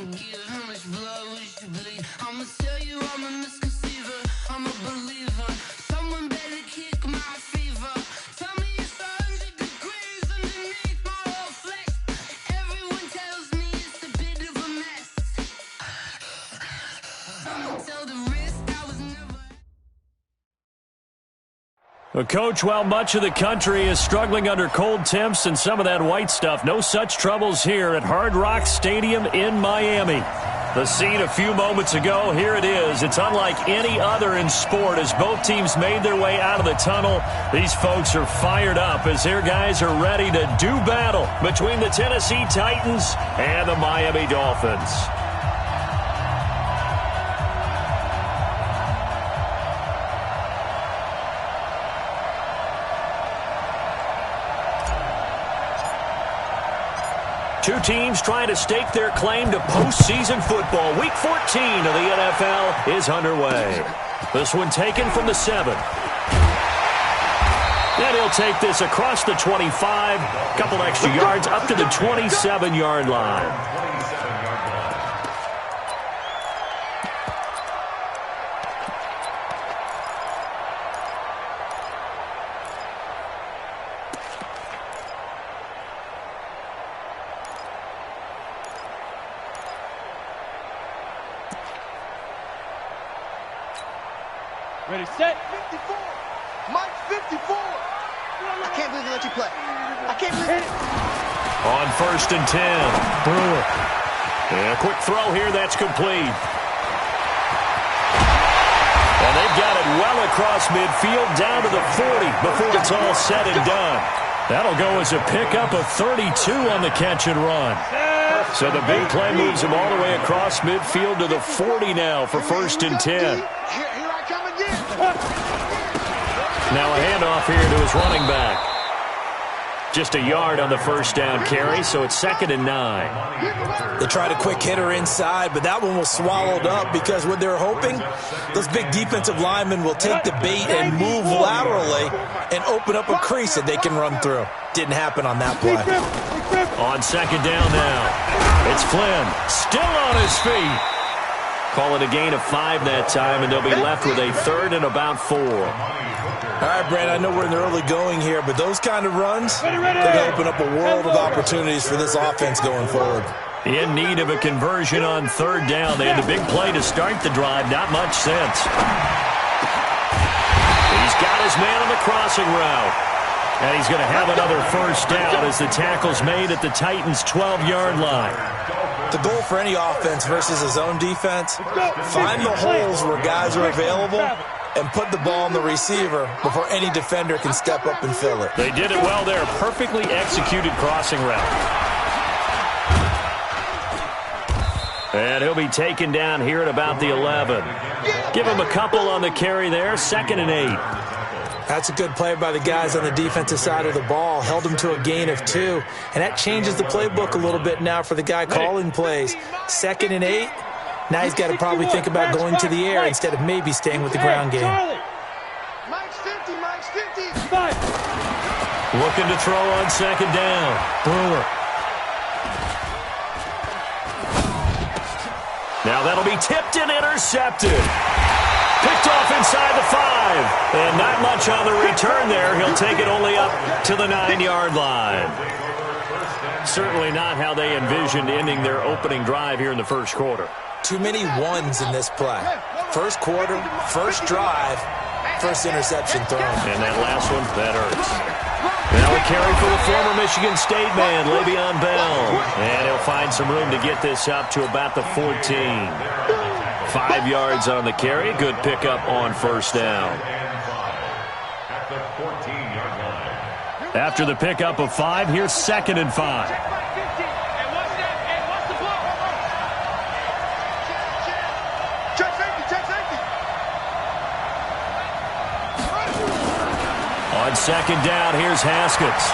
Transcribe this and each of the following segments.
don't give. How much blood we should bleed? I'ma tell you I'm a misconceiver. I'm a believer. Someone better kick my fever. Tell me it's 100 degrees underneath my whole flesh. Everyone tells me it's a bit of a mess. Someone tell the wrist I was never. Coach, while much of the country is struggling under cold temps and some of that white stuff, no such troubles here at Hard Rock Stadium in Miami. The scene a few moments ago, here it is. It's unlike any other in sport as both teams made their way out of the tunnel. These folks are fired up as their guys are ready to do battle between the Tennessee Titans and the Miami Dolphins. Two teams trying to stake their claim to postseason football. Week 14 of the NFL is underway. This one taken from the 7. And he'll take this across the 25. Couple extra yards up to the 27-yard line. Ready, set. 54. Mike, 54. I can't believe they let you play. I can't believe it. On 1st and 10. Brewer. And a quick throw here. That's complete. And they've got it well across midfield down to the 40 before it's all said and done. That'll go as a pickup of 32 on the catch and run. So the big play moves him all the way across midfield to the 40 now for 1st and 10. Now a handoff here to his running back. Just a yard on the first down carry, so it's 2nd and 9. They tried a quick hitter inside, but that one was swallowed up because what they're hoping, those big defensive linemen will take the bait and move laterally and open up a crease that they can run through. Didn't happen on that play. On 2nd down now, it's Flynn, still on his feet. Call it a gain of 5 that time, and they'll be left with a 3rd and about 4. All right, Brandon, I know we're in the early going here, but those kind of runs, they're going to open up a world of opportunities for this offense going forward. In need of a conversion on 3rd down. They had the big play to start the drive. Not much sense. He's got his man on the crossing route. And he's going to have another 1st down as the tackle's made at the Titans' 12-yard line. The goal for any offense versus a zone defense, find the holes where guys are available and put the ball on the receiver before any defender can step up and fill it. They did it well there. Perfectly executed crossing route. And he'll be taken down here at about the 11. Give him a couple on the carry there. 2nd and 8. That's a good play by the guys on the defensive side of the ball. Held him to a gain of 2. And that changes the playbook a little bit now for the guy calling plays. 2nd and 8. Now he's got to probably think about going to the air instead of maybe staying with the ground game. Mike's 50, Mike's 50. Looking to throw on 2nd down. Brewer. Now that'll be tipped and intercepted. Picked off inside the 5. And not much on the return there. He'll take it only up to the 9-yard line. Certainly not how they envisioned ending their opening drive here in the first quarter. Too many ones in this play. First quarter, first drive, first interception thrown. And that last one, that hurts. Now a carry for the former Michigan State man, Le'Veon Bell. And he'll find some room to get this up to about the 14. 5 yards on the carry. Good pickup on 1st down. After the pickup of 5, here's 2nd and 5. On 2nd down, here's Haskins.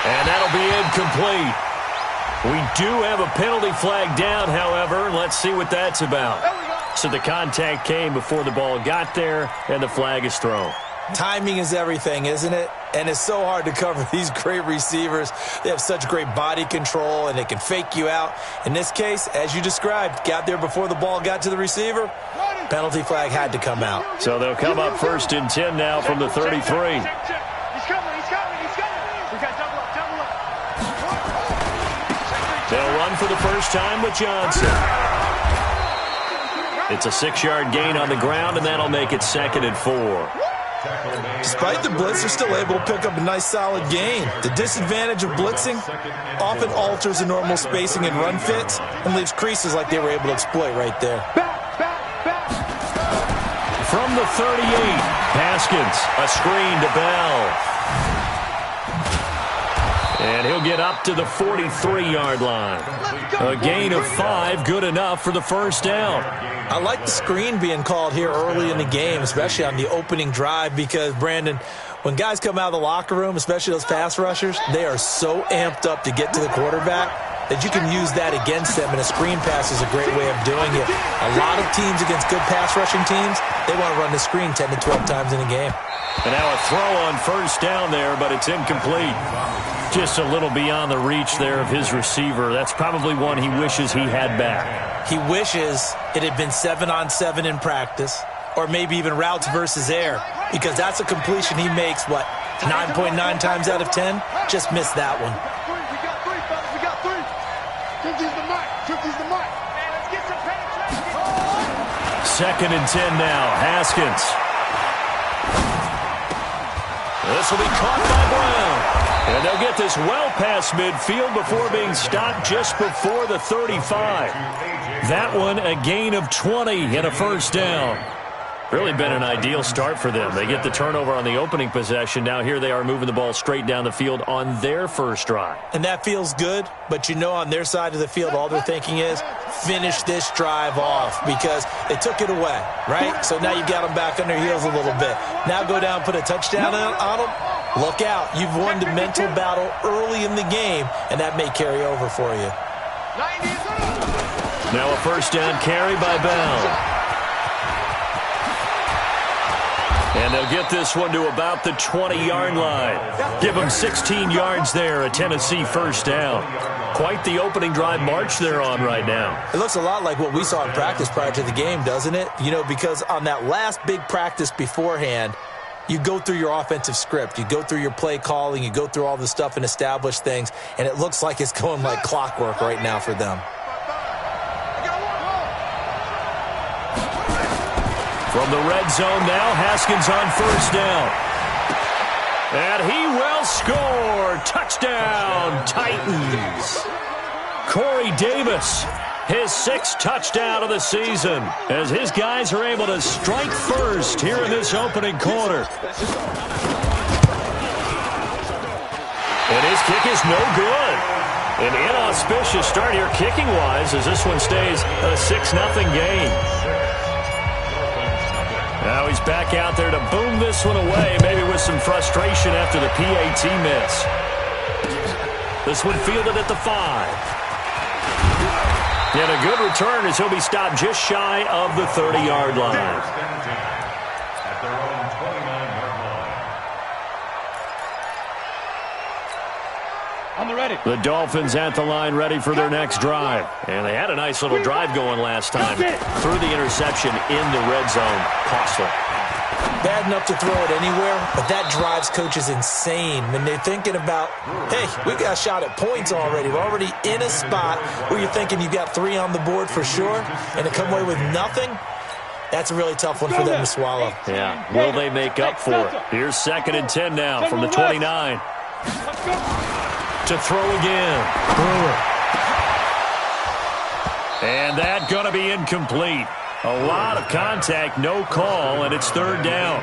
And that'll be incomplete. We do have a penalty flag down, however. Let's see what that's about. So the contact came before the ball got there, and the flag is thrown. Timing is everything, isn't it? And it's so hard to cover these great receivers. They have such great body control, and they can fake you out. In this case, as you described, got there before the ball got to the receiver. Penalty flag had to come out. So they'll come up 1st and 10 now from the 33. He's coming. We got double up. They'll run for the first time with Johnson. It's a 6-yard gain on the ground, and that'll make it 2nd and 4. Despite the blitz, they're still able to pick up a nice, solid gain. The disadvantage of blitzing often alters the normal spacing and run fits and leaves creases like they were able to exploit right there. From the 38, Haskins, a screen to Bell. And he'll get up to the 43-yard line. A gain of 5, good enough for the first down. I like the screen being called here early in the game, especially on the opening drive, because, Brandon, when guys come out of the locker room, especially those pass rushers, they are so amped up to get to the quarterback that you can use that against them, and a screen pass is a great way of doing it. A lot of teams against good pass rushing teams, they want to run the screen 10 to 12 times in a game. And now a throw on first down there, but it's incomplete. Just a little beyond the reach there of his receiver. That's probably one he wishes he had back. He wishes it had been 7-on-7 in practice, or maybe even routes versus air, because that's a completion he makes, 9.9 times out of 10? Just missed that one. We got 3, fellas. We got 3. 50's the mic. 50's the mic. Man, let's get some penetration. 2nd and 10 now. Haskins. This will be caught by Brown. And they'll get this well past midfield before being stopped just before the 35. That one a gain of 20 and a first down. Really been an ideal start for them. They get the turnover on the opening possession. Now here they are moving the ball straight down the field on their first drive. And that feels good, but you know on their side of the field all they're thinking is finish this drive off because they took it away, right? So now you got them back on their heels a little bit. Now go down, put a touchdown on them. Look out. You've won the mental battle early in the game, and that may carry over for you. Now a first down carry by Bell. And they'll get this one to about the 20-yard line. Give them 16 yards there, a Tennessee first down. Quite the opening drive march they're on right now. It looks a lot like what we saw in practice prior to the game, doesn't it? You know, because on that last big practice beforehand, you go through your offensive script. You go through your play calling. You go through all the stuff and establish things. And it looks like it's going like clockwork right now for them. From the red zone now, Haskins on first down. And he will score. Touchdown, Titans. Corey Davis, his 6th touchdown of the season, as his guys are able to strike first here in this opening quarter. And his kick is no good. An inauspicious start here kicking-wise as this one stays a 6-0 game. Now he's back out there to boom this one away, maybe with some frustration after the PAT miss. This one fielded at the 5. And a good return as he'll be stopped just shy of the 30-yard line. I'm ready. The Dolphins at the line ready for their next drive. And they had a nice little drive going last time. Threw the interception in the red zone. Costly. Bad enough to throw it anywhere, but that drives coaches insane when they're thinking about, hey, we got a shot at points already. We're already in a spot where you're thinking you've got 3 on the board for sure, and to come away with nothing, that's a really tough one for them to swallow. Yeah, will they make up for it? Here's 2nd and 10 now from the 29. To throw again. Brewer. And that going to be incomplete. A lot of contact, no call, and it's 3rd down.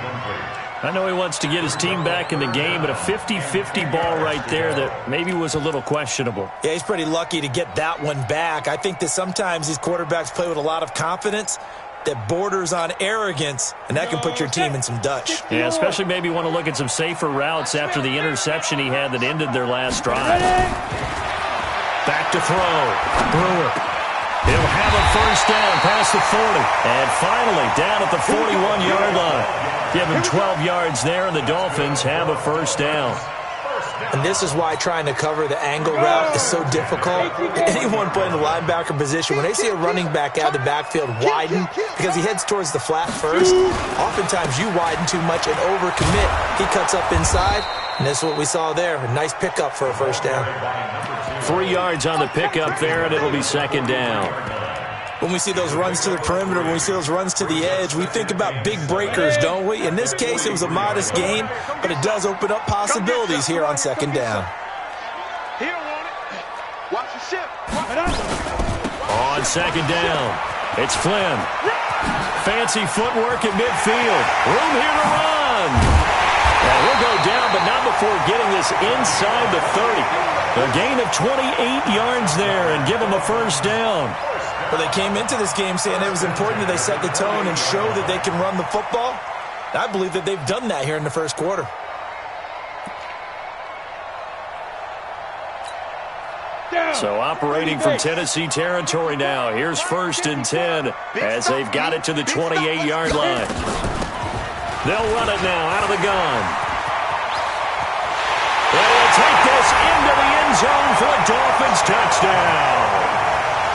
I know he wants to get his team back in the game, but a 50-50 ball right there that maybe was a little questionable. Yeah, he's pretty lucky to get that one back. I think that sometimes these quarterbacks play with a lot of confidence that borders on arrogance, and that can put your team in some Dutch. Yeah, especially maybe want to look at some safer routes after the interception he had that ended their last drive. Back to throw. Brewer. He'll have a first down past the 40. And finally, down at the 41-yard line. Give him 12 yards there, and the Dolphins have a first down. And this is why trying to cover the angle route is so difficult. Anyone playing the linebacker position, when they see a running back out of the backfield widen because he heads towards the flat first, oftentimes you widen too much and overcommit. He cuts up inside, and this is what we saw there. A nice pickup for a first down. 3 yards on the pickup there, and it'll be second down. When we see those runs to the perimeter, when we see those runs to the edge, we think about big breakers, don't we? In this case, it was a modest gain, but it does open up possibilities here on second down. He don't want it. Watch the ship. On second down, it's Flynn. Fancy footwork at midfield. Room here to run. And he'll go down, but not before getting this inside the 30. A gain of 28 yards there and give him a first down. Well, they came into this game saying it was important that they set the tone and show that they can run the football. I believe that they've done that here in the first quarter. So operating from Tennessee territory now. Here's first and 10 as they've got it to the 28-yard line. They'll run it now out of the gun. And he'll take this into the end zone for a Dolphins touchdown.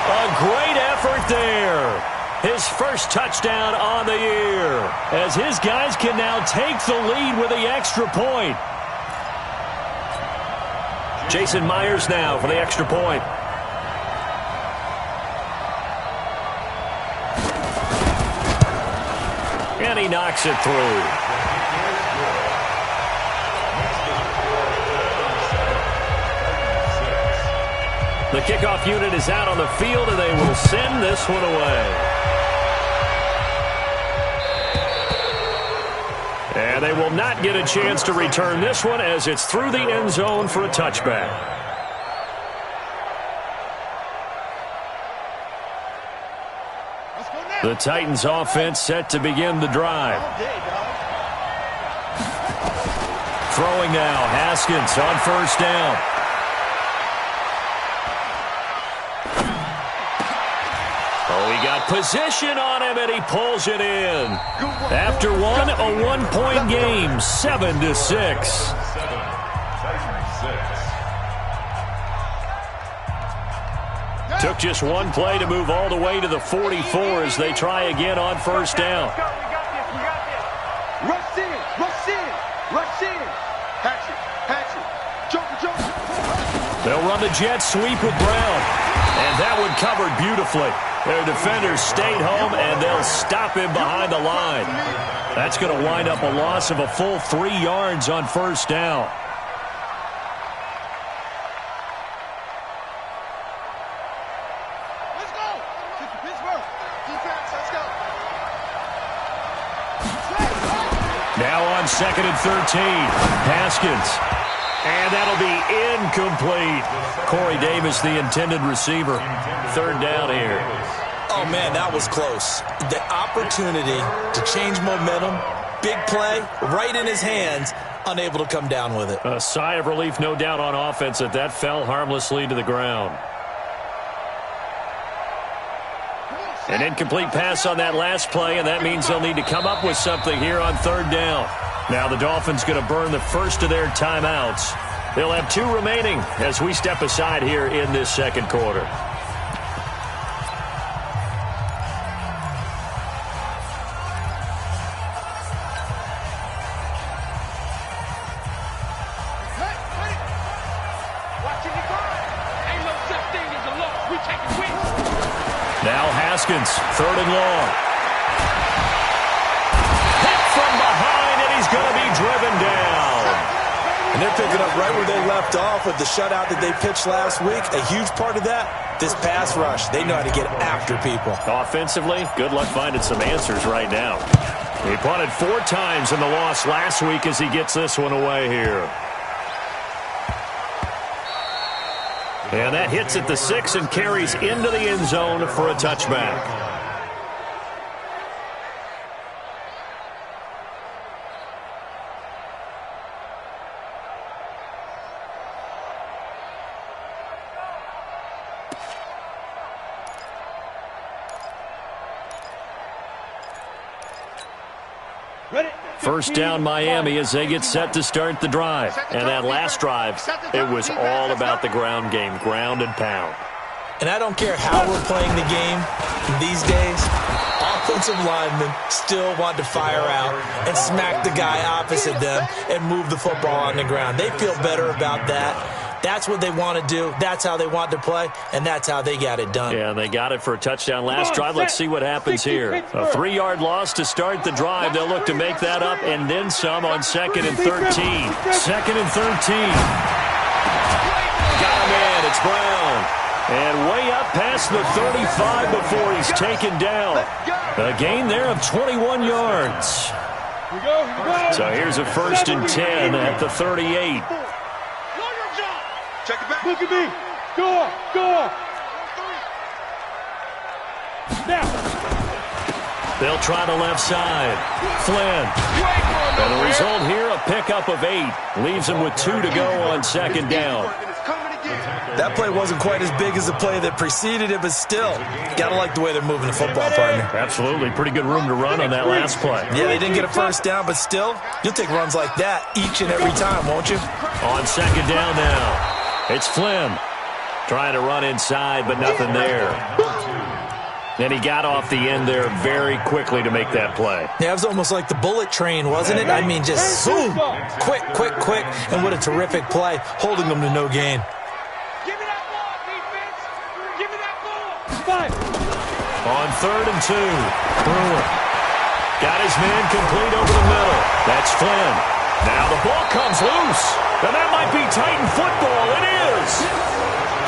A great effort there. His first touchdown on the year as his guys can now take the lead with the extra point. Jason Myers now for the extra point. And he knocks it through. The kickoff unit is out on the field, and they will send this one away. And they will not get a chance to return this one as it's through the end zone for a touchback. The Titans offense set to begin the drive. Throwing now, Haskins on first down. He got position on him, and he pulls it in. After one, a one-point game, 7-6. Took just one play to move all the way to the 44 as they try again on first down. Rush in, rush in, rush in. Hatchet, Joker. They'll run the jet sweep with Brown. And that one covered beautifully. Their defenders stayed home, and they'll stop him behind the line. That's going to wind up a loss of a full 3 yards on first down. Let's go. Pittsburgh. Defense, let's go. Now on second and 13. Haskins. And that'll be incomplete. Corey Davis, the intended receiver. Third down here. Oh, man, that was close. The opportunity to change momentum, big play, right in his hands, unable to come down with it. A sigh of relief, no doubt, on offense that fell harmlessly to the ground. An incomplete pass on that last play, and that means they'll need to come up with something here on third down. Now the Dolphins going to burn the first of their timeouts. They'll have 2 remaining as we step aside here in this second quarter. Now Haskins, third and long. Hit from behind, and he's going to be driven down. And they're picking up right where they left off with the shutout that they pitched last week. A huge part of that, this pass rush. They know how to get after people. Offensively, good luck finding some answers right now. He punted 4 times in the loss last week as he gets this one away here. And that hits at the 6 and carries into the end zone for a touchback. First down Miami as they get set to start the drive. And that last drive, it was all about the ground game, ground and pound. And I don't care how we're playing the game these days, offensive linemen still want to fire out and smack the guy opposite them and move the football on the ground. They feel better about that. That's what they want to do. That's how they want to play, and that's how they got it done. Yeah, they got it for a touchdown last drive. Let's see what happens here. A 3-yard loss to start the drive. They'll look to make that up and then some on 2nd and 13. 2nd and 13. Got a man. It's Brown. And way up past the 35 before he's taken down. A gain there of 21 yards. So here's a 1st and 10 at the 38. Check it back. Look at me. Go. Now. They'll try the left side. Flynn. And the result here, a pickup of 8. Leaves him with 2 to go on 2nd down. That play wasn't quite as big as the play that preceded it, but still, got to like the way they're moving the football, partner. Absolutely. Pretty good room to run on that last play. Yeah, they didn't get a first down, but still, you'll take runs like that each and every time, won't you? On 2nd down now. It's Flynn trying to run inside, but nothing there. And he got off the end there very quickly to make that play. Yeah, it was almost like the bullet train, wasn't it? I mean, just zoom, quick, and what a terrific play, holding them to no gain. Give me that ball, defense. Give me that ball. 5. On 3rd and 2, Brewer got his man complete over the middle. That's Flynn. Now the ball comes loose. And that might be Titan football. It is.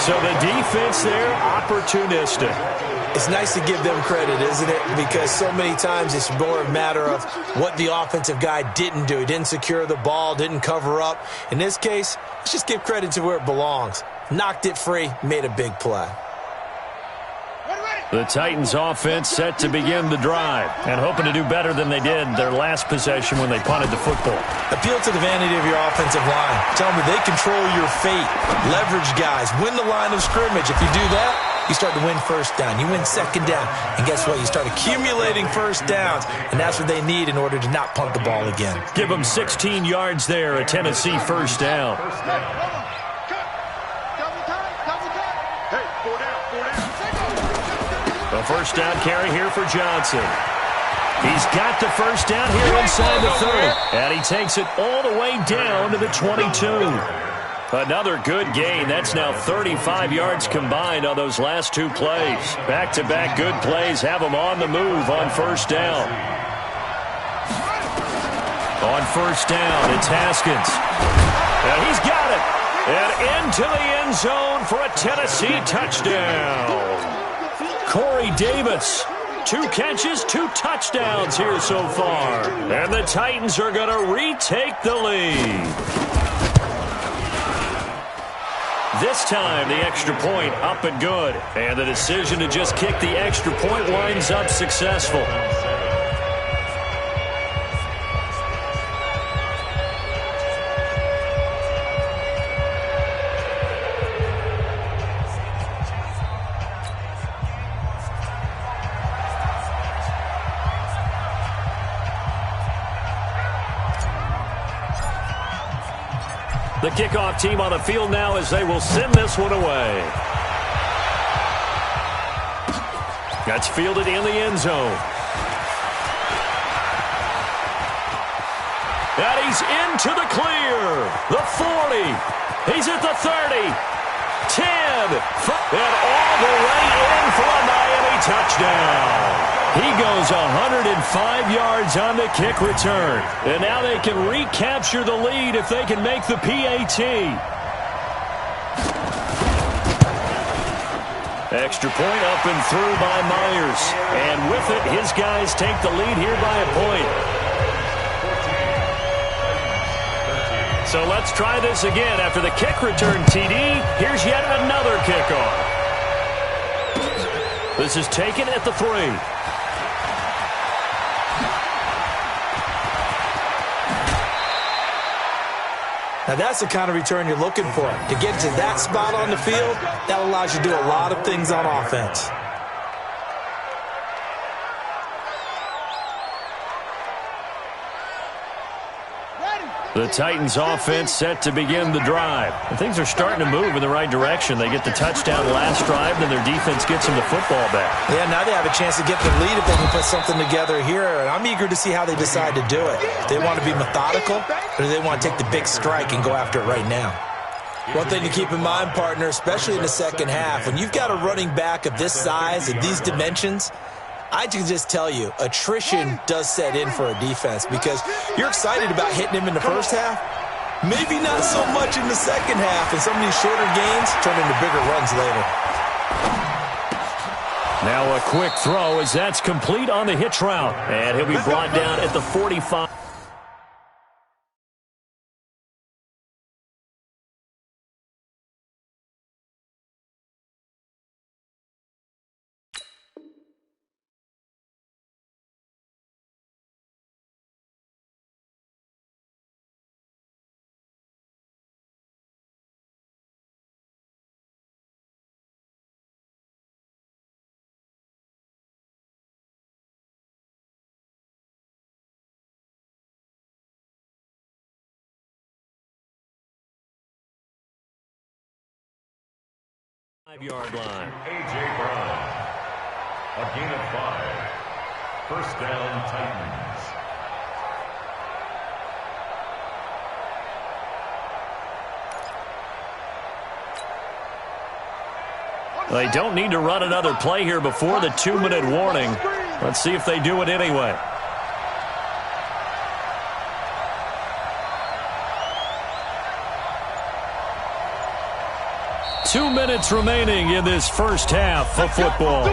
So the defense there, opportunistic. It's nice to give them credit, isn't it? Because so many times it's more a matter of what the offensive guy didn't do. He didn't secure the ball, didn't cover up. In this case, let's just give credit to where it belongs. Knocked it free, made a big play. The Titans offense set to begin the drive and hoping to do better than they did their last possession when they punted the football. Appeal to the vanity of your offensive line. Tell them they control your fate. Leverage guys. Win the line of scrimmage. If you do that, you start to win first down. You win 2nd down. And guess what? You start accumulating first downs. And that's what they need in order to not punt the ball again. Give them 16 yards there, a Tennessee first down. A first down carry here for Johnson. He's got the first down here inside the 30. And he takes it all the way down to the 22. Another good gain. That's now 35 yards combined on those last 2 plays. Back-to-back good plays have them on the move on first down. On first down, it's Haskins. And he's got it. And into the end zone for a Tennessee touchdown. Corey Davis, 2 catches, 2 touchdowns here so far. And the Titans are going to retake the lead. This time, the extra point up and good. And the decision to just kick the extra point winds up successful. The kickoff team on the field now as they will send this one away. That's fielded in the end zone. And he's into the clear. The 40. He's at the 30. 10. And all the way in for a Miami touchdown. He goes 105 yards on the kick return. And now they can recapture the lead if they can make the PAT. Extra point up and through by Myers. And with it, his guys take the lead here by a point. So let's try this again. After the kick return TD, here's yet another kickoff. This is taken at the 3. Now, that's the kind of return you're looking for. To get to that spot on the field, that allows you to do a lot of things on offense. The Titans offense set to begin the drive. And things are starting to move in the right direction. They get the touchdown last drive, then their defense gets them the football back. Yeah, now they have a chance to get the lead if they can put something together here. And I'm eager to see how they decide to do it. Do they want to be methodical, or do they want to take the big strike and go after it right now? One thing to keep in mind, partner, especially in the second half, when you've got a running back of this size and these dimensions, I can just tell you, attrition does set in for a defense because you're excited about hitting him in the first half. Maybe not so much in the second half, and some of these shorter gains turn into bigger runs later. Now a quick throw as that's complete on the hitch route. And he'll be brought down at the 45. Five-yard line. A.J. Brown. A gain of 5. First down, Titans. They don't need to run another play here before the 2-minute warning. Let's see if they do it anyway. Two minutes remaining in this first half of football.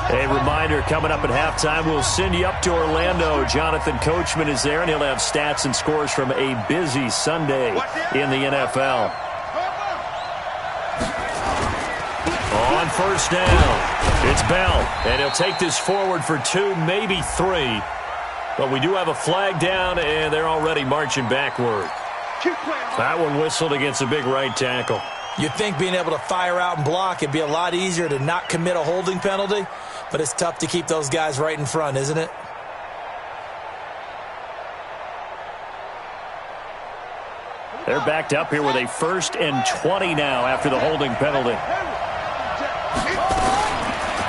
A reminder, coming up at halftime, we'll send you up to Orlando. Jonathan Coachman is there, and he'll have stats and scores from a busy Sunday in the NFL. On first down, it's Bell, and he'll take this forward for 2, maybe 3. But we do have a flag down, and they're already marching backward. That one whistled against a big right tackle. You'd think being able to fire out and block it'd be a lot easier to not commit a holding penalty, but it's tough to keep those guys right in front, isn't it? They're backed up here with a 1st and 20 now after the holding penalty.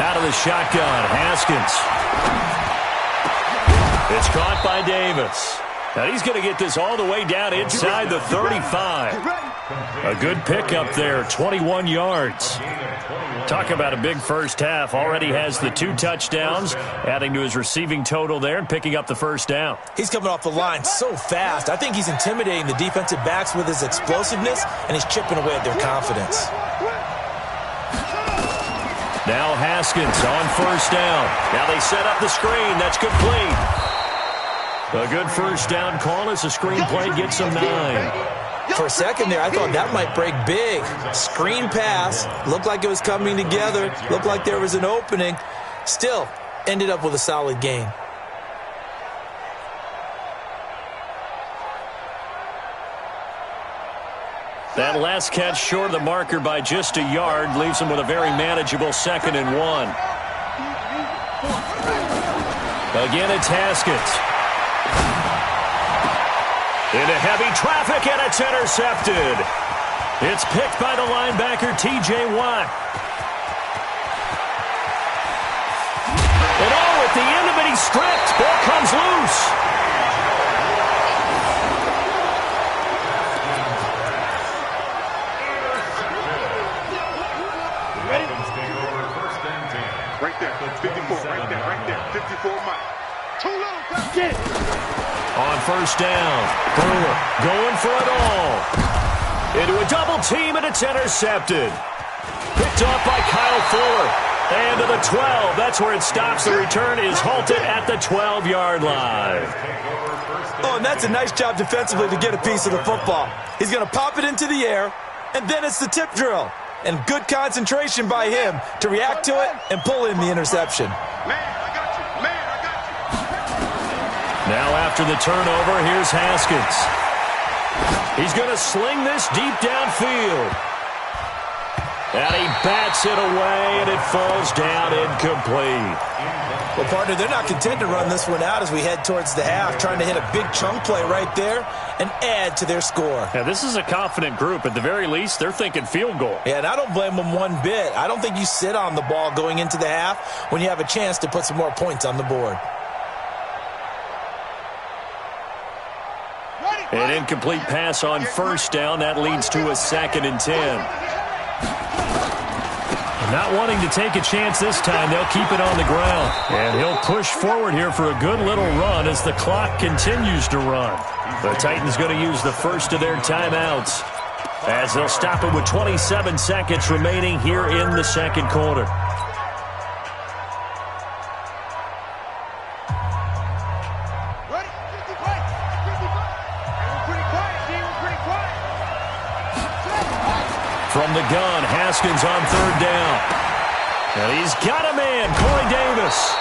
Out of the shotgun, Haskins. It's caught by Davis. Now he's going to get this all the way down inside the 35. A good pickup there, 21 yards. Talk about a big first half. Already has the 2 touchdowns, adding to his receiving total there and picking up the first down. He's coming off the line so fast. I think he's intimidating the defensive backs with his explosiveness, and he's chipping away at their confidence. Now Haskins on first down. Now they set up the screen. That's complete. A good first down call as the screen play gets him 9. For a second there, I thought that might break big. Screen pass. Looked like it was coming together. Looked like there was an opening. Still, ended up with a solid gain. That last catch short of the marker by just a yard leaves him with a very manageable 2nd and 1. Again, it's Haskins. Into heavy traffic, and it's intercepted. It's picked by the linebacker, T.J. Watt. And at the end of it, he's stripped. Ball comes loose. Right there, 54, right there, 54 Mike. Too low, get it. On first down, Brewer going for it all. Into a double team, and it's intercepted. Picked off by Kyle Fuller. And to the 12, that's where it stops. The return is halted at the 12-yard line. Oh, and that's a nice job defensively to get a piece of the football. He's going to pop it into the air, and then it's the tip drill. And good concentration by him to react to it and pull in the interception. Now after After the turnover, here's Haskins. He's going to sling this deep downfield. And he bats it away, and it falls down incomplete. Well, partner, they're not content to run this one out as we head towards the half, trying to hit a big chunk play right there and add to their score. Yeah, this is a confident group. At the very least, they're thinking field goal. Yeah, and I don't blame them one bit. I don't think you sit on the ball going into the half when you have a chance to put some more points on the board. An incomplete pass on first down. That leads to a 2nd and 10. Not wanting to take a chance this time, they'll keep it on the ground. And he'll push forward here for a good little run as the clock continues to run. The Titans going to use the first of their timeouts as they'll stop it with 27 seconds remaining here in the second quarter. From the gun, Haskins on 3rd down. And he's got a man, Corey Davis.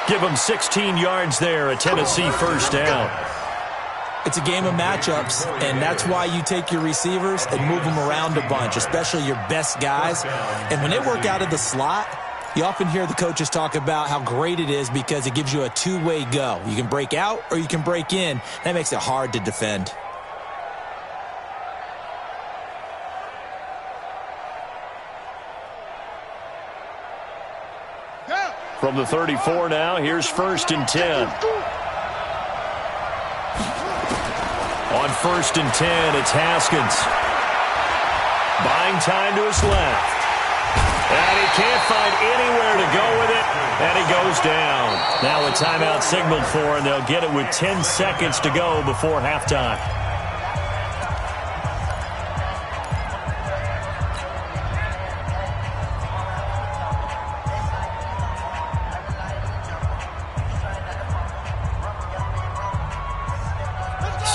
Give him 16 yards there, a Tennessee first down. It's a game of matchups, and that's why you take your receivers and move them around a bunch, especially your best guys. And when they work out of the slot, you often hear the coaches talk about how great it is because it gives you a two-way go. You can break out or you can break in. That makes it hard to defend. From the 34 now, here's 1st and 10. On 1st and 10, it's Haskins. Buying time to his left. And he can't find anywhere to go with it, and he goes down. Now a timeout signaled for, and they'll get it with 10 seconds to go before halftime.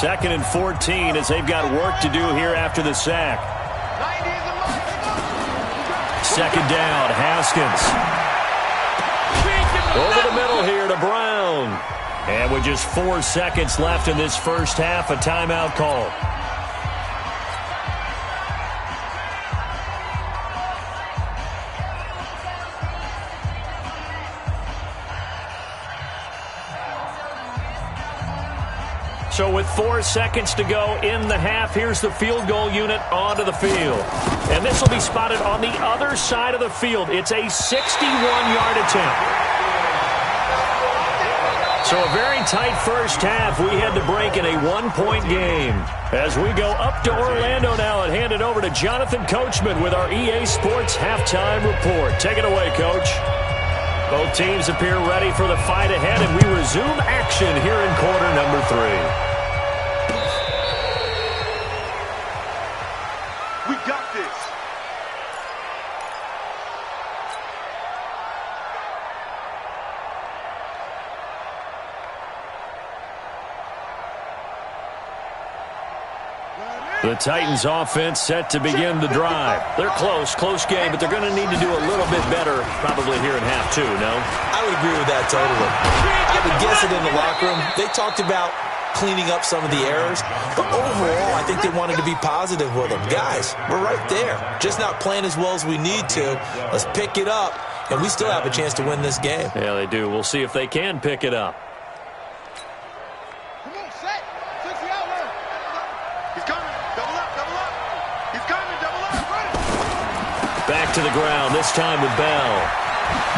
Second and 14 as they've got work to do here after the sack. 2nd down, Haskins. Over the middle here to Brown. And with just 4 seconds left in this first half, a timeout call. So with 4 seconds to go in the half, here's the field goal unit onto the field. And this will be spotted on the other side of the field. It's a 61-yard attempt. So a very tight first half. We had to break in a 1-point game. As we go up to Orlando now and hand it over to Jonathan Coachman with our EA Sports Halftime Report. Take it away, Coach. Both teams appear ready for the fight ahead, and we resume action here in quarter number 3. We got this. The Titans offense set to begin the drive. They're close game, but they're going to need to do a little bit better probably here in half 2, no? I would agree with that totally. I would guess it in the locker room. They talked about cleaning up some of the errors, but overall I think they wanted to be positive with them. Guys, we're right there. Just not playing as well as we need to. Let's pick it up, and we still have a chance to win this game. Yeah, they do. We'll see if they can pick it up. Back to the ground, this time with Bell.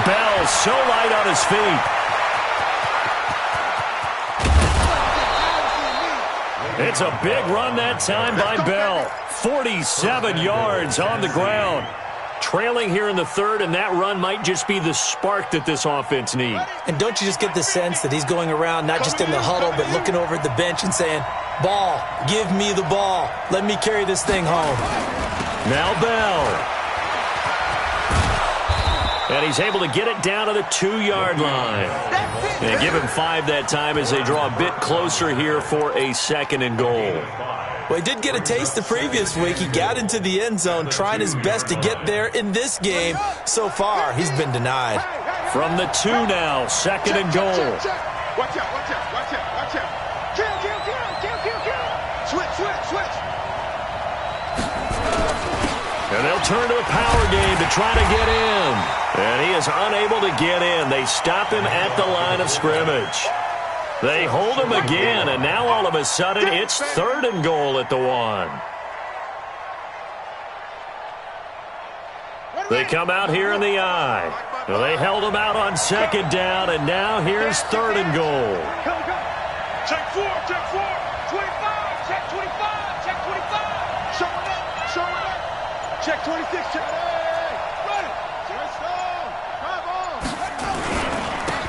Bell so light on his feet. It's a big run that time by Bell. 47 yards on the ground. Trailing here in the 3rd, and that run might just be the spark that this offense needs. And don't you just get the sense that he's going around not just in the huddle, but looking over at the bench and saying, ball, give me the ball. Let me carry this thing home. Now Bell. And he's able to get it down to the 2-yard line. And give him 5 that time as they draw a bit closer here for a 2nd and goal. Well, he did get a taste the previous week. He got into the end zone trying his best to get there in this game. So far, he's been denied. From the 2 now, 2nd and goal. Watch out, watch out, watch out, watch out. And they'll turn to the power game to try to get in. And he is unable to get in. They stop him at the line of scrimmage. They hold him again, and now all of a sudden it's 3rd and goal at the 1. They come out here in the I. Well, they held him out on 2nd down, and now here's 3rd and goal. Check 4, check 4. 25, check 25, check 25. Showing up. Check 26, check. Run it. Come on.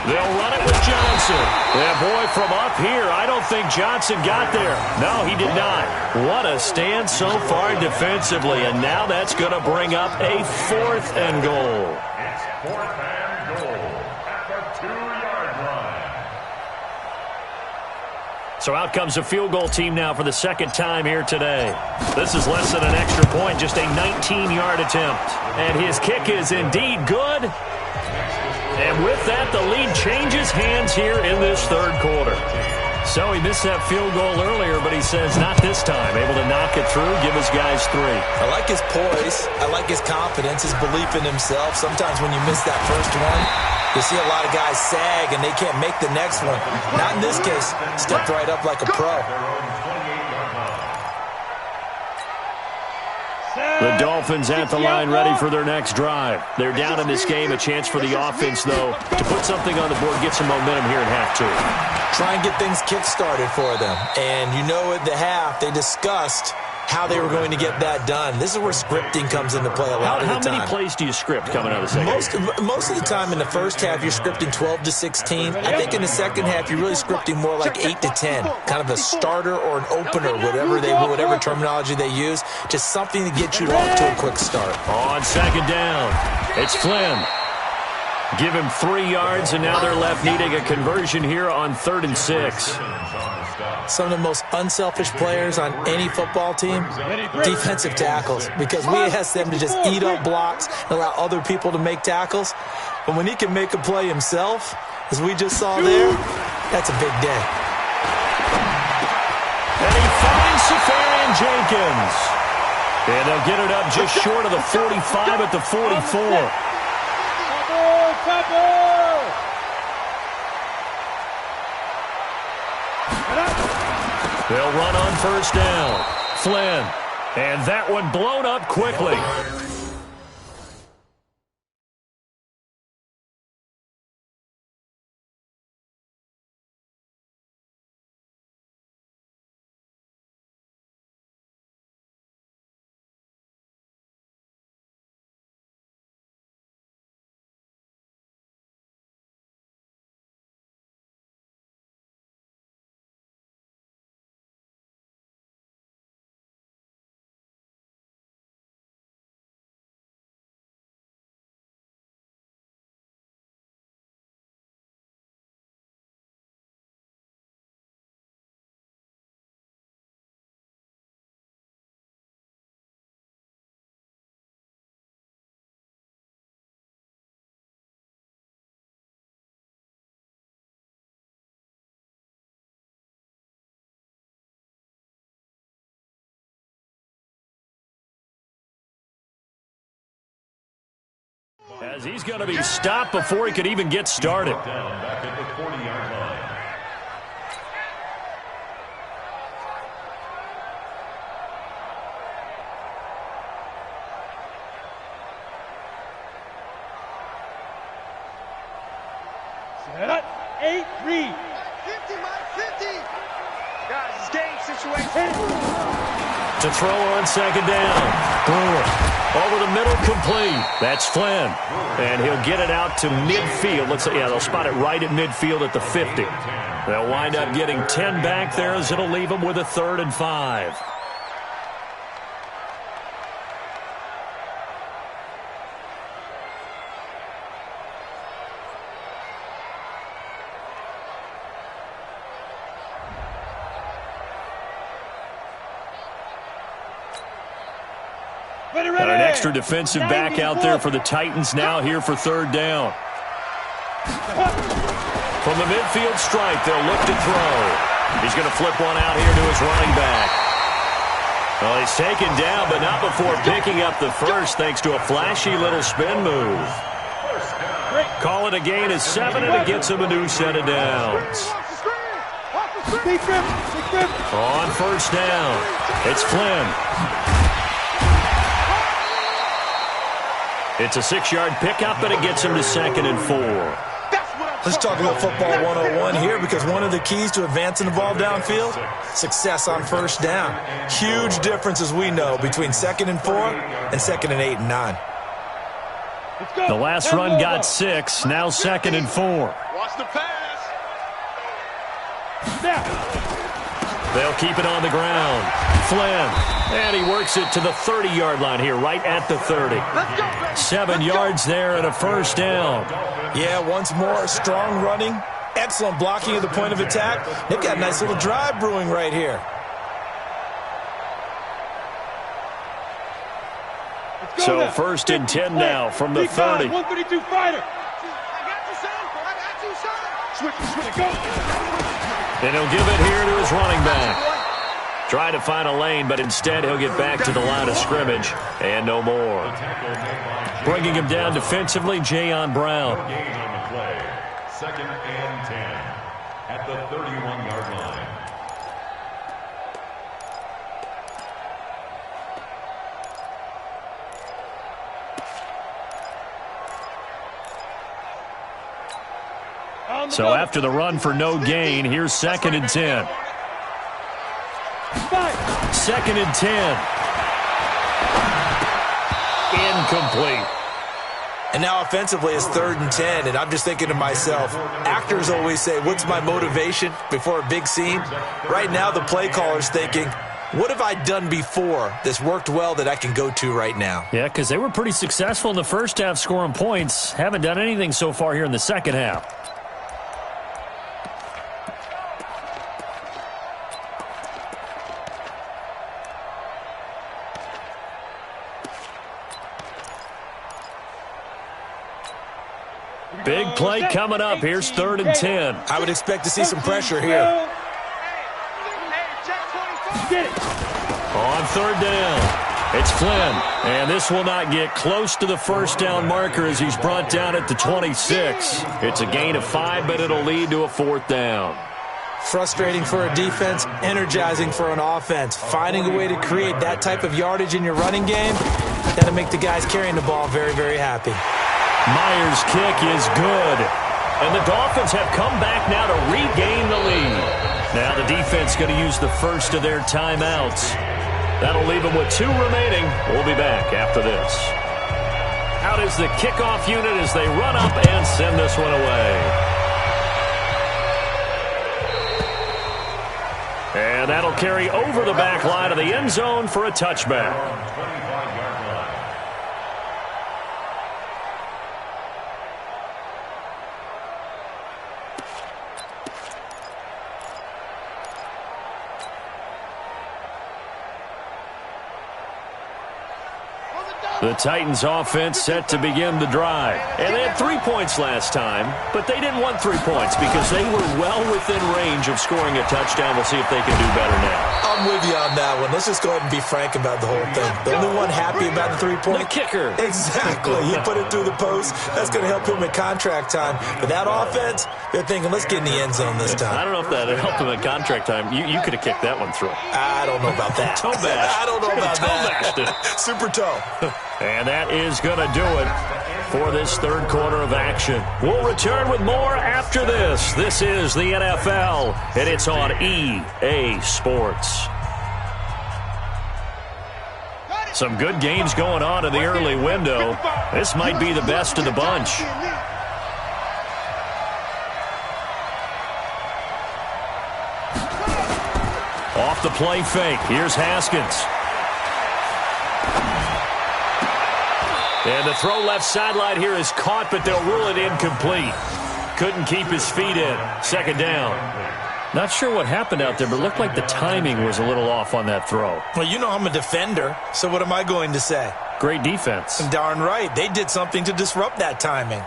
They'll run it with Johnson. And boy, from up here, I don't think Johnson got there. No, he did not. What a stand so far defensively, and now that's going to bring up a 4th and goal. It's 4th and goal at the 2-yard line. So out comes a field goal team now for the 2nd time here today. This is less than an extra point, just a 19-yard attempt. And his kick is indeed good. And with that, the lead changes hands here in this 3rd quarter. So he missed that field goal earlier, but he says not this time. Able to knock it through, give his guys 3. I like his poise. I like his confidence, his belief in himself. Sometimes when you miss that first one, you see a lot of guys sag and they can't make the next one. Not in this case. Stepped right up like a pro. The Dolphins at the line ready for their next drive. They're down in this game. A chance for the offense, though, to put something on the board, get some momentum here in half 2. Try and get things kick-started for them. And you know at the half, they discussed how they were going to get that done. This is where scripting comes into play a lot of the time. How many plays do you script coming out of the second half? Most of the time in the first half, you're scripting 12 to 16. I think in the second half, you're really scripting more like 8 to 10. Kind of a starter or an opener, whatever terminology they use. Just something to get you off to a quick start. On 2nd down, it's Flynn. Give him 3 yards, and now they're left needing a conversion here on 3rd and 6. Some of the most unselfish players on any football team, defensive tackles, because we ask them to just eat up blocks and allow other people to make tackles. But when he can make a play himself, as we just saw there, that's a big day. And he finds Safarian Jenkins. And they'll get it up just short of the 45 at the 44. They'll run on 1st down. Flynn. And that one blown up quickly. As he's going to be stopped before he could even get started. Down back at the 40-yard line. Set up. 8-3. 50, Mike, 50. Guys, it's game situation. To throw on 2nd down. Brewer. Over the middle, complete. That's Flynn. And he'll get it out to midfield. They'll spot it right at midfield at the 50. They'll wind up getting 10 back there as it'll leave them with a 3rd and 5. Got an extra defensive back out there for the Titans now here for 3rd down. From the midfield stripe, they'll look to throw. He's going to flip one out here to his running back. Well, he's taken down, but not before picking up the first thanks to a flashy little spin move. Call it a gain of 7, and it gets him a new set of downs. On first down, it's Flynn. It's a 6-yard pickup, and it gets him to 2nd and 4. Let's talk about football 101 here, because one of the keys to advancing the ball downfield, success on first down. Huge difference, as we know, between 2nd and 4 and 2nd and 8 and 9. The last run got 6, now 2nd and 4. Watch the pass. They'll keep it on the ground. Flynn, and he works it to the 30-yard line here, right at the 30. 7 yards there and a first down. Yeah, once more, strong running, excellent blocking at the point of attack. They've got a nice little drive brewing right here. So 1st and 10 now from the 30. 132 fighter. Switch, go. And he'll give it here to his running back. Trying to find a lane, but instead he'll get back to the line of scrimmage. And no more. Bringing him down defensively, Jayon Brown. Gain on the play. 2nd and 10 at the 31-yard line. So after the run for no gain, here's 2nd and 10. 2nd and 10. Incomplete. And now offensively it's 3rd and 10, and I'm just thinking to myself, actors always say, what's my motivation before a big scene? Right now the play caller's thinking, what have I done before that's worked well that I can go to right now? Yeah, because they were pretty successful in the first half scoring points. Haven't done anything so far here in the second half. Big play coming up. Here's 3rd and 10. I would expect to see some pressure here. On 3rd down, it's Flynn. And this will not get close to the first down marker as he's brought down at the 26. It's a gain of 5, but it'll lead to a 4th down. Frustrating for a defense, energizing for an offense. Finding a way to create that type of yardage in your running game, that'll make the guys carrying the ball very, very happy. Myers' kick is good. And the Dolphins have come back now to regain the lead. Now the defense going to use the first of their timeouts. That'll leave them with 2 remaining. We'll be back after this. Out is the kickoff unit as they run up and send this one away. And that'll carry over the back line of the end zone for a touchback. The Titans offense set to begin the drive. And they had 3 points last time, but they didn't want 3 points because they were well within range of scoring a touchdown. We'll see if they can do better now. I'm with you on that one. Let's just go ahead and be frank about the whole thing. The only one happy about the 3-point? The kicker. Exactly. He put it through the post. That's going to help him at contract time. But that offense, they're thinking, let's get in the end zone this time. I don't know if that helped him at contract time. You could have kicked that one through. I don't know about that. Toe bash. I don't know about that. Toe Super toe. And that is going to do it for this 3rd quarter of action. We'll return with more after this. This is the NFL, and it's on EA Sports. Some good games going on in the early window. This might be the best of the bunch. Off the play fake. Here's Haskins. And the throw left sideline here is caught, but they'll rule it incomplete. Couldn't keep his feet in. 2nd down. Not sure what happened out there, but it looked like the timing was a little off on that throw. Well, you know I'm a defender, so what am I going to say? Great defense. Darn right. They did something to disrupt that timing.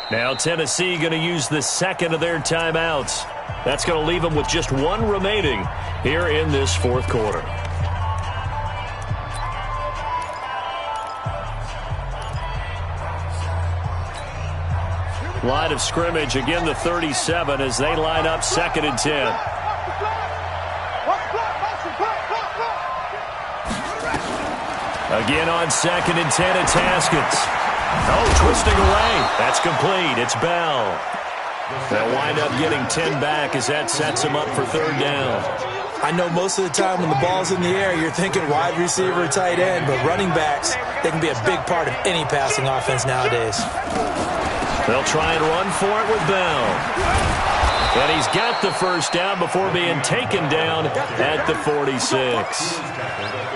Now Tennessee going to use the 2nd of their timeouts. That's going to leave them with just 1 remaining here in this 4th quarter. Line of scrimmage, again the 37 as they line up 2nd and 10. Again on 2nd and 10, it's Haskins. Oh, twisting away. That's complete. It's Bell. They'll wind up getting 10 back as that sets them up for 3rd down. I know most of the time when the ball's in the air, you're thinking wide receiver, tight end, but running backs, they can be a big part of any passing offense nowadays. They'll try and run for it with Bell. And he's got the 1st down before being taken down at the 46.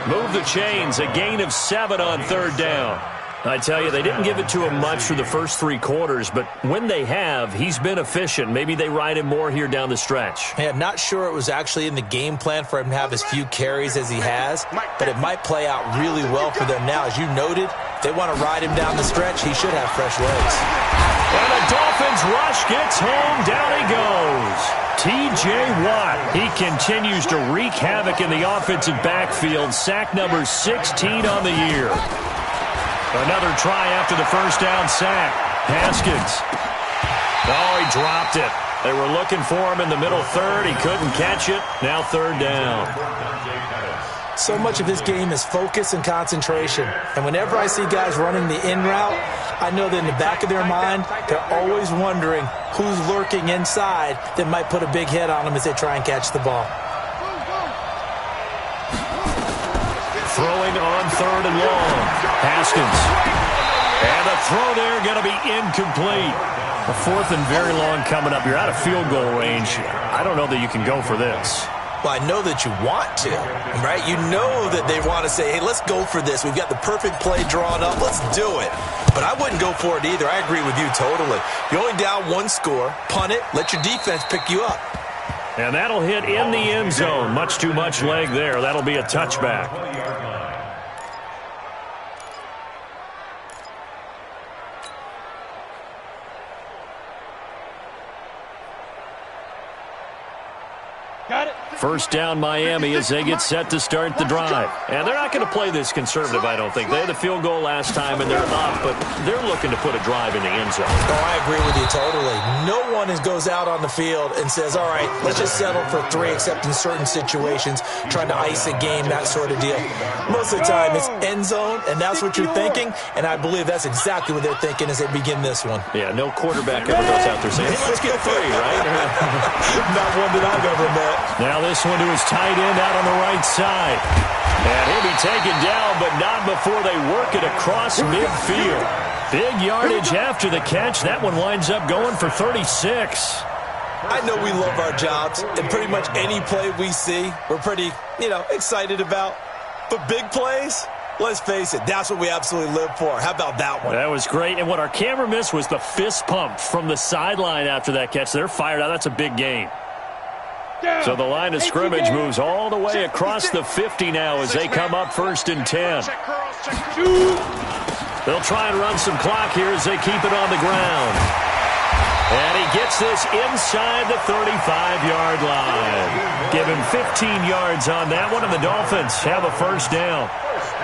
Move the chains, a gain of 7 on 3rd down. I tell you, they didn't give it to him much for the first 3 quarters, but when they have, he's been efficient. Maybe they ride him more here down the stretch. Yeah, not sure it was actually in the game plan for him to have as few carries as he has, but it might play out really well for them now. As you noted, if they want to ride him down the stretch, he should have fresh legs. And the Dolphins rush gets home. Down he goes. T.J. Watt. He continues to wreak havoc in the offensive backfield. Sack number 16 on the year. Another try after the 1st down sack. Haskins. Oh, he dropped it. They were looking for him in the middle 3rd. He couldn't catch it. Now 3rd down. So much of this game is focus and concentration. And whenever I see guys running the in route, I know that in the back of their mind, they're always wondering who's lurking inside that might put a big hit on them as they try and catch the ball. Throwing on 3rd and long. Haskins. And the throw there going to be incomplete. A 4th and very long coming up. You're out of field goal range. I don't know that you can go for this. Well, I know that you want to, right? You know that they want to say, hey, let's go for this. We've got the perfect play drawn up. Let's do it. But I wouldn't go for it either. I agree with you totally. You're only down 1 score. Punt it. Let your defense pick you up. And that'll hit in the end zone. Much too much leg there. That'll be a touchback. Got it. 1st down Miami as they get set to start the drive. And they're not going to play this conservative, I don't think. They had the field goal last time, and they're up, but they're looking to put a drive in the end zone. Oh, I agree with you totally. No one goes out on the field and says, all right, let's just settle for 3, except in certain situations, trying to ice a game, that sort of deal. Most of the time, it's end zone, and that's what you're thinking, and I believe that's exactly what they're thinking as they begin this one. Yeah, no quarterback ever goes out there saying, hey, let's get 3, right? Not one that I've ever met. Now this one to his tight end out on the right side. And he'll be taken down, but not before they work it across midfield. Big yardage after the catch. That one winds up going for 36. I know we love our jobs, and pretty much any play we see, we're pretty, excited about. But big plays, let's face it, that's what we absolutely live for. How about that one? That was great. And what our camera missed was the fist pump from the sideline after that catch. They're fired out. That's a big gain. So the line of scrimmage moves all the way across the 50 now as they come up 1st and 10. They'll try and run some clock here as they keep it on the ground. And he gets this inside the 35-yard line. Give him 15 yards on that one, and the Dolphins have a 1st down.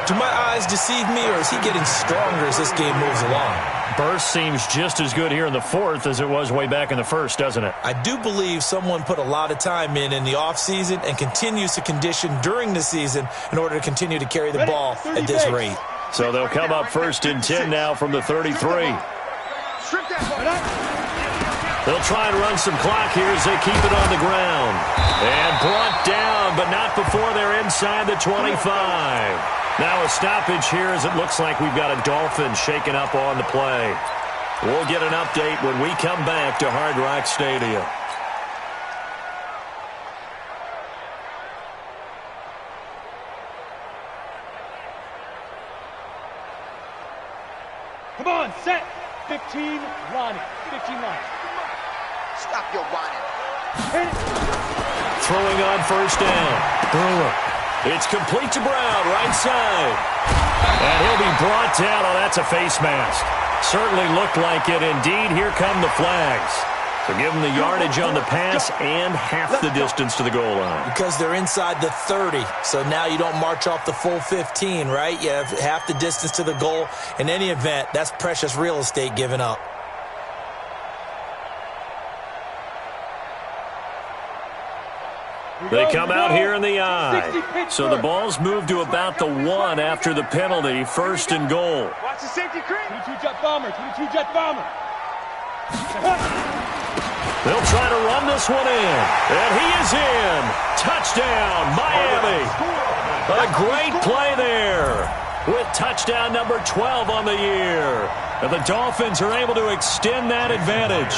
Do my eyes deceive me, or is he getting stronger as this game moves along? Burst seems just as good here in the 4th as it was way back in the 1st, doesn't it? I do believe someone put a lot of time in the offseason and continues to condition during the season in order to continue to carry the ball at this rate. So they'll come up 1st and 10 now from the 33. They'll try and run some clock here as they keep it on the ground. And brought down, but not before they're inside the 25. Now a stoppage here as it looks like we've got a Dolphin shaken up on the play. We'll get an update when we come back to Hard Rock Stadium. Come on, set. 15, Ronnie. 15 line. Stop your whining. Throwing on 1st down. Brewer. It's complete to Brown, right side. And he'll be brought down. Oh, that's a face mask. Certainly looked like it. Indeed, here come the flags. So give them the yardage on the pass and half the distance to the goal line. Because they're inside the 30, so now you don't march off the full 15, right? You have half the distance to the goal. In any event, that's precious real estate given up. They come out here in the I. So the ball's moved to about the 1 after the penalty, 1st and goal. Watch the safety creep. 22 jet bomber, 22 jet bomber. They'll try to run this one in. And he is in. Touchdown, Miami. A great play there with touchdown number 12 on the year. And the Dolphins are able to extend that advantage.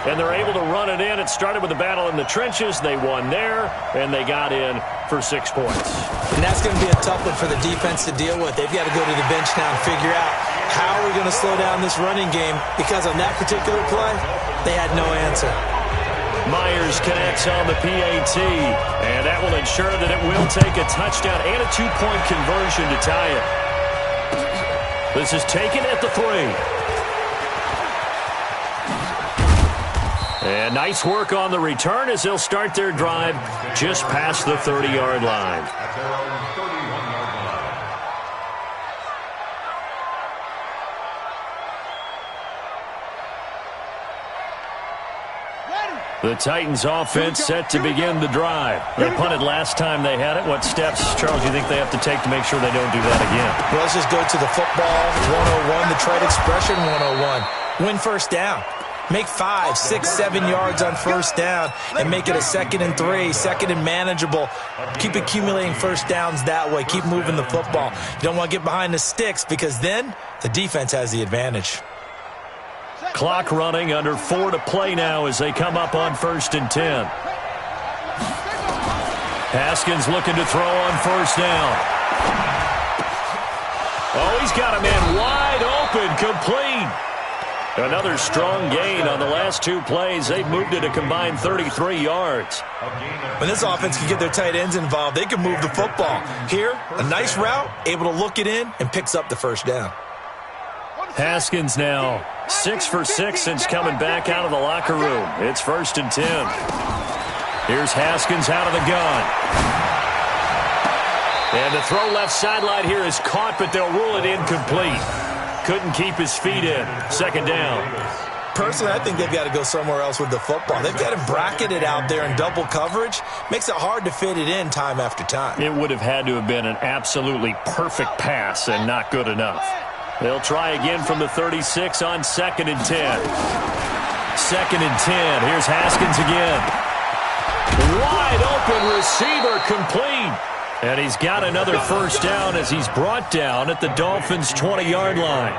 And they're able to run it in. It started with a battle in the trenches. They won there, and they got in for 6 points. And that's going to be a tough one for the defense to deal with. They've got to go to the bench now and figure out how are we going to slow down this running game, because on that particular play, they had no answer. Myers connects on the PAT, and that will ensure that it will take a touchdown and a 2-point conversion to tie it. This is taken at the 3. And nice work on the return as they'll start their drive just past the 30-yard line. At their own 31-yard line. The Titans offense set to begin the drive. They punted last time they had it. What steps, Charles, do you think they have to take to make sure they don't do that again? Well, let's just go to the football 101, the trade expression 101. Win first down. Make 5, 6, 7 yards on first down and make it a 2nd and 3, 2nd and manageable. Keep accumulating first downs that way. Keep moving the football. You don't want to get behind the sticks, because then the defense has the advantage. Clock running, under 4 to play now as they come up on 1st and 10. Haskins looking to throw on first down. Oh, he's got a man wide open, complete. Another strong gain on the last 2 plays. They've moved it a combined 33 yards. When this offense can get their tight ends involved, they can move the football. Here, a nice route, able to look it in, and picks up the first down. Haskins now 6 for 6 since coming back out of the locker room. It's 1st and 10. Here's Haskins out of the gun. And the throw left sideline here is caught, but they'll rule it incomplete. Couldn't keep his feet in. 2nd down. Personally, I think they've got to go somewhere else with the football. They've got him bracketed out there in double coverage. Makes it hard to fit it in time after time. It would have had to have been an absolutely perfect pass and not good enough. They'll try again from the 36 on 2nd and 10. 2nd and 10. Here's Haskins again. Wide open receiver, complete. And he's got another first down as he's brought down at the Dolphins' 20-yard line.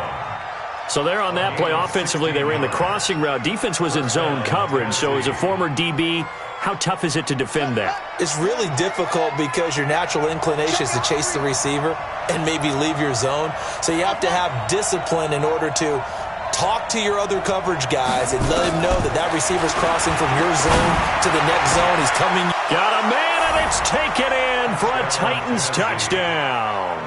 So there on that play, offensively, they ran the crossing route. Defense was in zone coverage. So as a former DB, how tough is it to defend that? It's really difficult because your natural inclination is to chase the receiver and maybe leave your zone. So you have to have discipline in order to talk to your other coverage guys and let him know that that receiver's crossing from your zone to the next zone. He's coming. Got a man, and it's taken in for a Titans touchdown.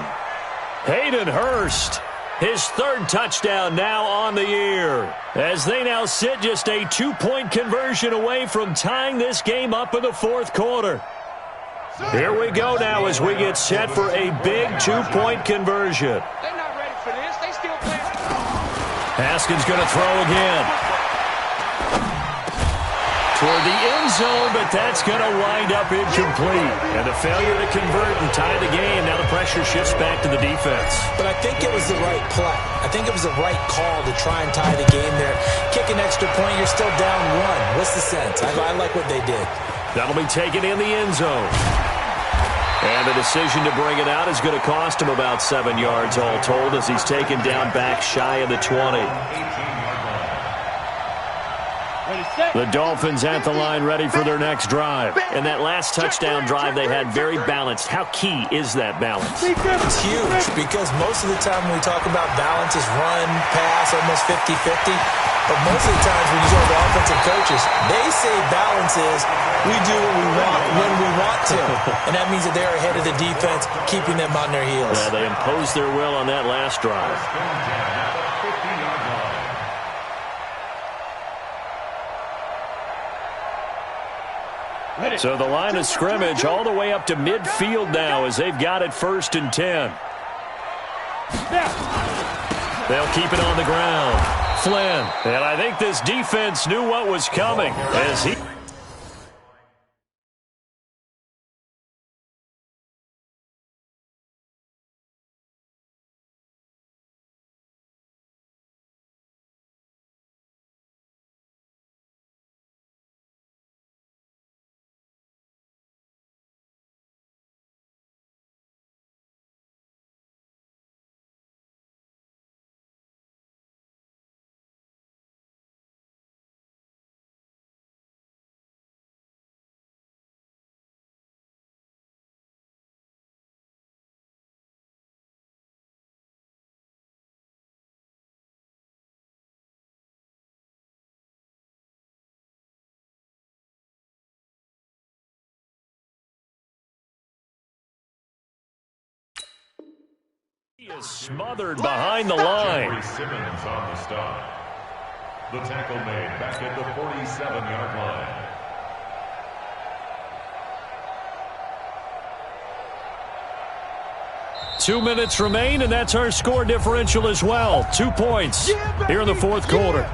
Hayden Hurst, his 3rd touchdown now on the year, as they now sit just a 2-point conversion away from tying this game up in the 4th quarter. Here we go now as we get set for a big 2-point conversion. They're not ready for this. They still playing. Haskins going to throw again. Toward the end zone, but that's going to wind up incomplete. And a failure to convert and tie the game. Now the pressure shifts back to the defense. But I think it was the right play. I think it was the right call to try and tie the game there. Kick an extra point, you're still down 1. What's the sense? I like what they did. That'll be taken in the end zone. And the decision to bring it out is going to cost him about 7 yards all told as he's taken down back shy of the 20. The Dolphins at the line ready for their next drive. And that last touchdown drive they had very balanced. How key is that balance? It's huge because most of the time when we talk about balance is run, pass, almost 50-50. But most of the times when you talk to offensive coaches, they say balance is we do what we want when we want to. And that means that they're ahead of the defense, keeping them on their heels. Yeah, they imposed their will on that last drive. So the line of scrimmage all the way up to midfield now as they've got it 1st and 10. They'll keep it on the ground. Flynn, and I think this defense knew what was coming as he He is smothered behind the line. Simmons on the stop. The tackle made back at the 47-yard line. Two minutes remain, and that's our score differential as well. 2 points here in the fourth quarter.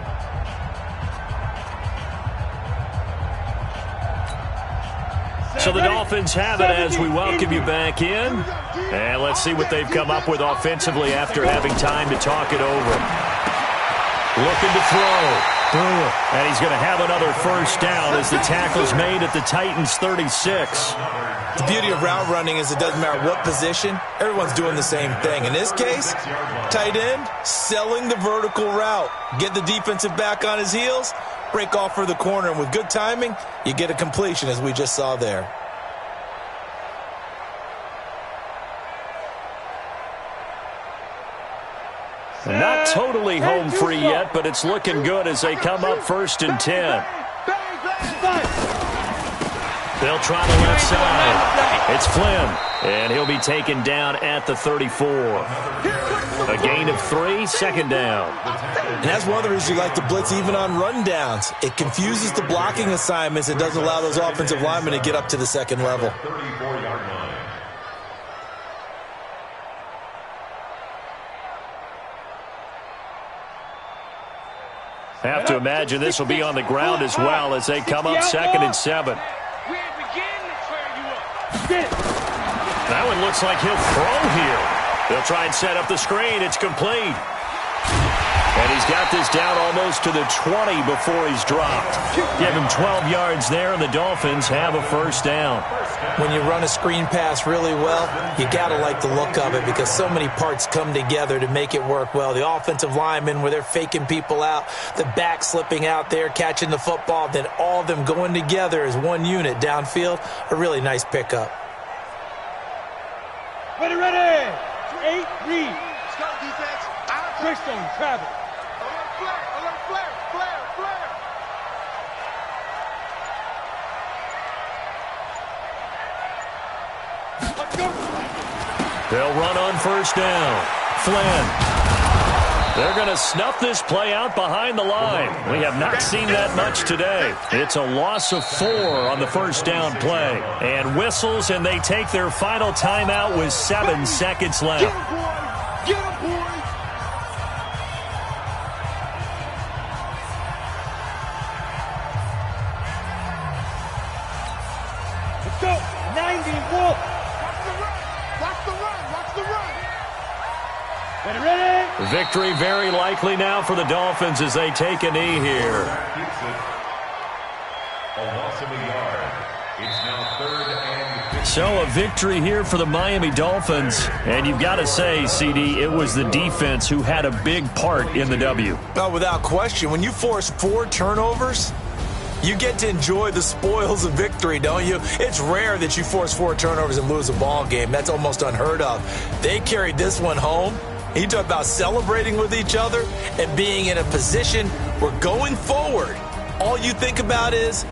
So the Dolphins have it as we welcome you back in. And let's see what they've come up with offensively after having time to talk it over. Looking to throw. And he's going to have another first down as the tackle's made at the Titans' 36. The beauty of route running is it doesn't matter what position, everyone's doing the same thing. In this case, tight end, selling the vertical route. Get the defensive back on his heels, break off for the corner, and with good timing, you get a completion as we just saw there. Not totally home free yet, but it's looking good as they come up 1st and 10. They'll try the left side. It's Flynn, and he'll be taken down at the 34. A gain of 3, 2nd down. And that's one of the reasons you like to blitz even on rundowns. It confuses the blocking assignments and doesn't allow those offensive linemen to get up to the second level. 34-yard line. Have to imagine this will be on the ground as well as they come up 2nd and 7. That one looks like he'll throw here. They'll try and set up the screen. It's complete. And he's got this down almost to the 20 before he's dropped. Give him 12 yards there, and the Dolphins have a first down. When you run a screen pass really well, you got to like the look of it because so many parts come together to make it work well. The offensive linemen, where they're faking people out, the back slipping out there, catching the football, then all of them going together as one unit downfield, a really nice pickup. Ready, ready. 8, read. Let's go, defense. Christian, travel. Alert flare, alert flare, flare, flare. Let's go. They'll run on first down. Flynn. They're going to snuff this play out behind the line. We have not seen that much today. It's a loss of 4 on the first down play. And whistles, and they take their final timeout with 7 seconds left. Get him, boy. Get him, boy. Let's go. 90, Wolf. Watch the run. Watch the run. Watch the run. Ready, ready. Victory very likely now for the Dolphins as they take a knee here. Keeps it. A loss of a yard. It's now 3rd and 15. So a victory here for the Miami Dolphins. And you've got to say, CD, it was the defense who had a big part in the W. Oh, without question. When you force 4 turnovers, you get to enjoy the spoils of victory, don't you? It's rare that you force 4 turnovers and lose a ball game. That's almost unheard of. They carried this one home. You talk about celebrating with each other and being in a position where going forward, all you think about is